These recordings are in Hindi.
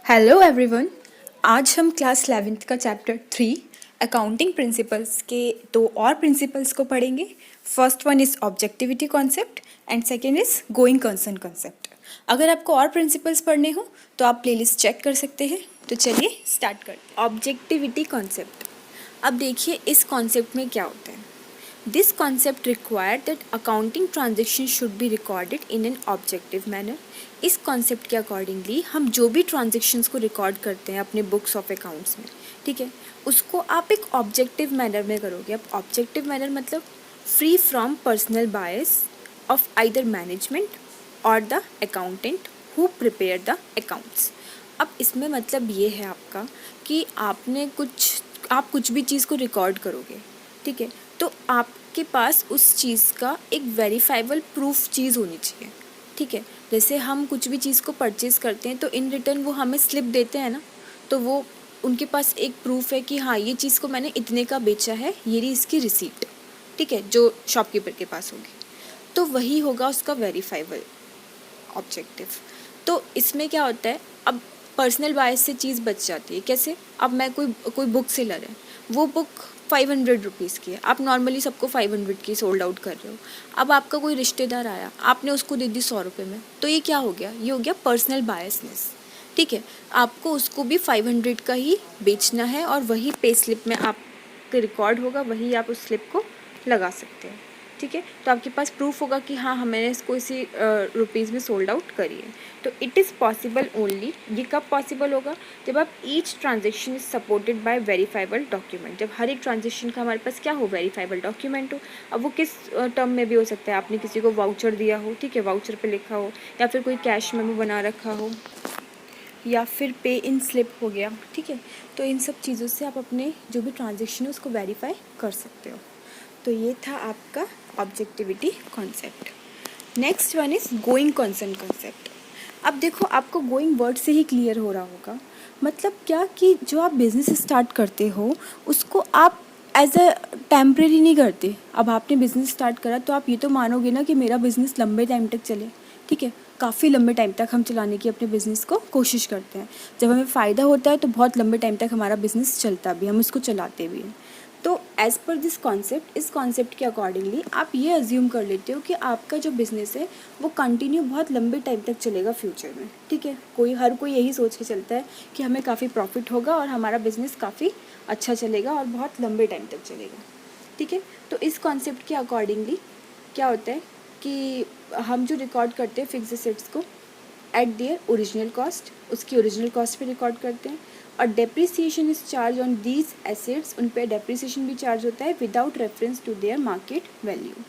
Hello everyone. आज हम क्लास 11th का चैप्टर 3 अकाउंटिंग प्रिंसिपल्स के दो और प्रिंसिपल्स को पढ़ेंगे। First one is objectivity concept and second is going concern concept. अगर आपको और प्रिंसिपल्स पढ़ने हो तो आप प्लेलिस्ट चेक कर सकते हैं। तो चलिए स्टार्ट करते हैं। Objectivity concept. अब देखिए इस कॉन्सेप्ट में क्या होता है। This concept required that accounting transactions should be recorded in an objective manner. इस कॉन्सेप्ट के अकॉर्डिंगली हम जो भी ट्रांजेक्शन्स को रिकॉर्ड करते हैं अपने बुक्स ऑफ अकाउंट्स में, ठीक है, उसको आप एक ऑब्जेक्टिव मैनर में करोगे। अब ऑब्जेक्टिव मैनर मतलब free from personal bias of either management और the accountant who prepare the accounts. अब इसमें मतलब ये है आपका कि आप कुछ भी चीज़ को रिकॉर्ड करोगे, ठीक है, तो आपके पास उस चीज़ का एक वेरीफाइबल प्रूफ चीज़ होनी चाहिए, ठीक है। जैसे हम कुछ भी चीज़ को परचेज़ करते हैं तो इन रिटर्न वो हमें स्लिप देते हैं ना, तो वो उनके पास एक प्रूफ है कि हाँ ये चीज़ को मैंने इतने का बेचा है, ये रही इसकी रिसीप्ट, ठीक है, जो शॉपकीपर के पास होगी। तो वही होगा उसका वेरीफाइबल ऑब्जेक्टिव। तो इसमें क्या होता है, अब पर्सनल बायस से चीज़ बच जाती है। कैसे? अब मैं कोई बुक सेलर है, वो बुक 500 रुपीज़ की है, आप नॉर्मली सबको 500 की सोल्ड आउट कर रहे हो। अब आपका कोई रिश्तेदार आया, आपने उसको दे दी 100 रुपये में, तो ये क्या हो गया? ये हो गया पर्सनल बायसनेस, ठीक है। आपको उसको भी 500 का ही बेचना है और वही पे स्लिप में आपका रिकॉर्ड होगा, वही आप उस स्लिप को लगा सकते हैं, ठीक है। तो आपके पास प्रूफ होगा कि हाँ मैंने इसको इसी रुपीज़ में सोल्ड आउट करी है। तो इट इज़ पॉसिबल ओनली, ये कब पॉसिबल होगा? जब आप each transaction is supported by verifiable document. जब हर एक ट्रांजेक्शन का हमारे पास क्या हो? वेरीफाइबल डॉक्यूमेंट हो। अब वो किस टर्म में भी हो सकता है, आपने किसी को वाउचर दिया हो, ठीक है, वाउचर पे लिखा हो, या फिर कोई कैश मेमो बना रखा हो, या फिर पे इन स्लिप हो गया, ठीक है। तो इन सब चीज़ों से आप अपने जो भी ट्रांजेक्शन है उसको वेरीफाई कर सकते हो। तो ये था आपका objectivity concept. Next one is going concern concept. अब देखो आपको गोइंग वर्ड से ही क्लियर हो रहा होगा, मतलब क्या कि जो आप बिज़नेस स्टार्ट करते हो उसको आप एज अ टेम्परेरी नहीं करते। अब आपने बिज़नेस स्टार्ट करा तो आप ये तो मानोगे ना कि मेरा बिज़नेस लंबे टाइम तक चले, ठीक है। काफ़ी लंबे टाइम तक हम चलाने की अपने बिज़नेस को कोशिश करते हैं। जब हमें फ़ायदा होता है तो बहुत लंबे टाइम तक हमारा बिज़नेस चलता भी, हम इसको चलाते भी हैं। तो एज़ पर दिस कॉन्सेप्ट, इस कॉन्सेप्ट के अकॉर्डिंगली आप ये अज्यूम कर लेते हो कि आपका जो बिज़नेस है वो कंटिन्यू बहुत लंबे टाइम तक चलेगा फ्यूचर में, ठीक है। हर कोई यही सोच के चलता है कि हमें काफ़ी प्रॉफिट होगा और हमारा बिज़नेस काफ़ी अच्छा चलेगा और बहुत लंबे टाइम तक चलेगा, ठीक है। तो इस कॉन्सेप्ट के अकॉर्डिंगली क्या होता है कि हम जो रिकॉर्ड करते हैं फिक्स एसेट्स को एट देयर ओरिजिनल कॉस्ट, उसकी ओरिजिनल कॉस्ट पे रिकॉर्ड करते हैं, और depreciation is charge on these assets, उन पे डेप्रिसिएशन भी चार्ज होता है without reference to their market value.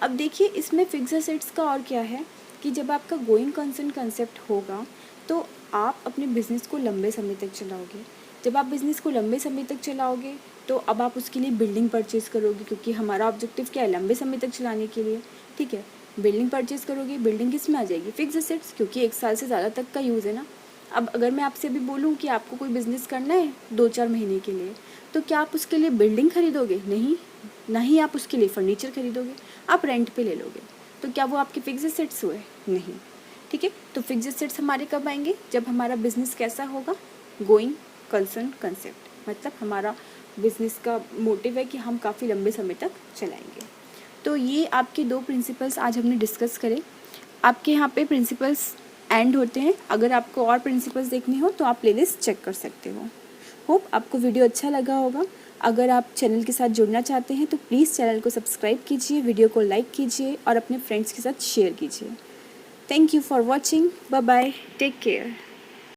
अब देखिए इसमें फिक्स एसेट्स का और क्या है कि जब आपका गोइंग कंसर्न कंसेप्ट होगा तो आप अपने बिज़नेस को लंबे समय तक चलाओगे। जब आप बिज़नेस को लंबे समय तक चलाओगे तो अब आप उसके लिए बिल्डिंग परचेज़ करोगे, क्योंकि हमारा ऑब्जेक्टिव क्या है? लंबे समय तक चलाने के लिए, ठीक है। बिल्डिंग परचेज़ करोगे, बिल्डिंग किस में आ जाएगी? फिक्स एसेट्स, क्योंकि 1 साल से ज़्यादा तक का यूज़ है ना। अब अगर मैं आपसे अभी बोलूँ कि आपको कोई बिज़नेस करना है 2-4 महीने के लिए, तो क्या आप उसके लिए बिल्डिंग खरीदोगे? नहीं, ना ही आप उसके लिए फर्नीचर खरीदोगे, आप रेंट पे ले लोगे। तो क्या वो आपके फिक्स एसेट्स हुए? नहीं, ठीक है। तो फिक्स एसेट्स हमारे कब आएंगे? जब हमारा बिज़नेस कैसा होगा? गोइंग कंसर्न कंसेप्ट, मतलब हमारा बिज़नेस का मोटिव है कि हम काफ़ी लंबे समय तक चलाएंगे। तो ये आपके 2 प्रिंसिपल्स आज हमने डिस्कस करे। आपके यहाँ पे प्रिंसिपल्स एंड होते हैं। अगर आपको और प्रिंसिपल्स देखनी हो तो आप प्लेलिस्ट चेक कर सकते हो। होप आपको वीडियो अच्छा लगा होगा। अगर आप चैनल के साथ जुड़ना चाहते हैं तो प्लीज़ चैनल को सब्सक्राइब कीजिए, वीडियो को लाइक कीजिए और अपने फ्रेंड्स के साथ शेयर कीजिए। Thank you for watching. Bye bye, take care.